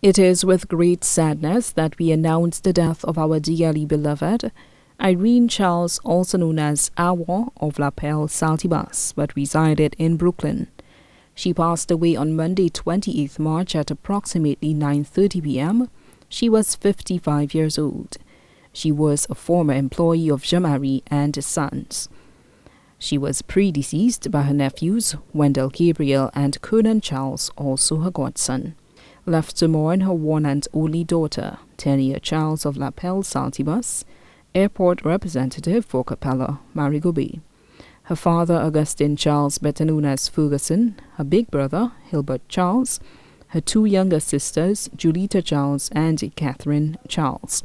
It is with great sadness that we announce the death of our dearly beloved Irene Charles, also known as Awa of La Pelle, Saltibas, but resided in Brooklyn. She passed away on Monday, 28th March at approximately 9:30 p.m. She was 55 years old. She was a former employee of Jean-Marie and Sons. She was predeceased by her nephews, Wendell Gabriel and Conan Charles, also her godson. Left to mourn her one and only daughter, Irene Charles of La Pelle, Saltibas, airport representative for Capella, Marigobe. Her father, Augustine Charles, better known as Ferguson, her big brother, Hilbert Charles, her two younger sisters, Julita Charles and Catherine Charles,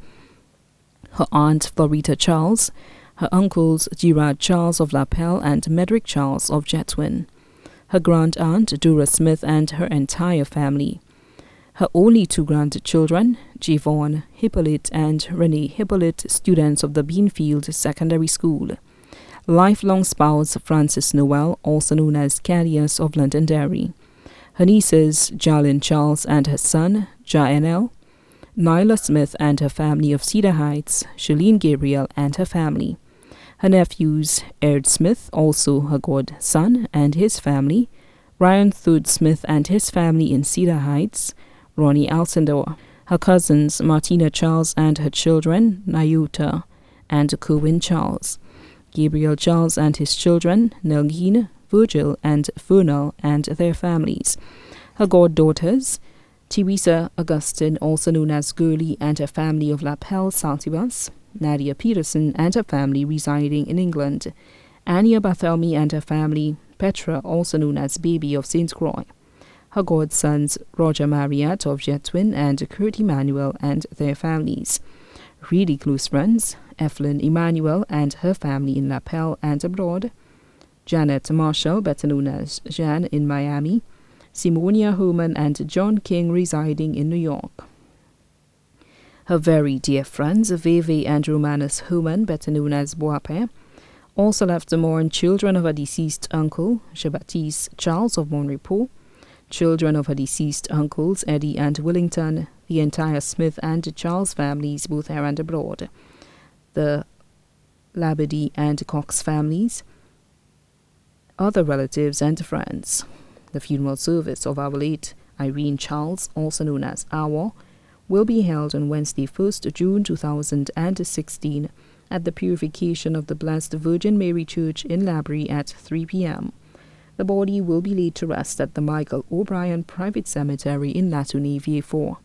her aunt, Florita Charles, her uncles, Gerard Charles of La Pelle and Medrick Charles of Jetwin, her grand-aunt, Dora Smith, and her entire family. Her only two grandchildren, Javon Hippolyte and Renee Hippolyte, students of the Beanfield Secondary School. Lifelong spouse, Francis Noel, also known as Callias of Londonderry. Her nieces, Jalyn Charles and her son, Jaenel. Nyla Smith and her family of Cedar Heights, Shalene Gabriel and her family. Her nephews, Erd Smith, also her godson and his family. Ryan Thud Smith and his family in Cedar Heights. Ronnie Alcindor, her cousins Martina Charles and her children, Nyota and Cohen Charles, Gabriel Charles and his children, Nelgine, Virgil and Vernal and their families, her goddaughters, Teresa Augustine, also known as Gurley, and her family of La Pelle, Saltibas, Nadia Peterson and her family residing in England, Anya Barthelmy and her family, Petra, also known as Baby of St. Croix, her godsons Roger Marriott of Jetwin and Kurt Emmanuel and their families. Really close friends, Evelyn Emmanuel and her family in La Pelle and abroad. Janet Marshall, better known as Jan in Miami. Simonia Homan and John King residing in New York. Her very dear friends, Veve and Romanus Homan, better known as Boape, also left to mourn children of her deceased uncle, Jean-Baptiste Charles of Monrepo, children of her deceased uncles, Eddie and Willington, the entire Smith and Charles families, both here and abroad, the Labadie and Cox families, other relatives and friends. The funeral service of our late Irene Charles, also known as Awa, will be held on Wednesday, 1st June 2016 at the Purification of the Blessed Virgin Mary Church in Labrie at 3 p.m. The body will be laid to rest at the Michael O'Brien Private Cemetery in Latune, VA4.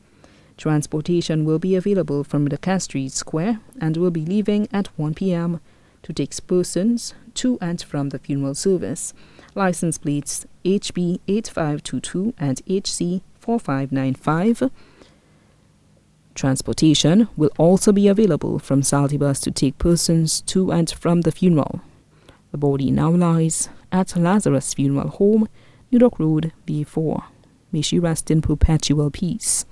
Transportation will be available from the Castries Square and will be leaving at 1 p.m. to take persons to and from the funeral service. License plates HB 8522 and HC 4595. Transportation will also be available from Saltibas to take persons to and from the funeral. The body now lies at Lazarus Funeral Home, New York Road, B4. May she rest in perpetual peace.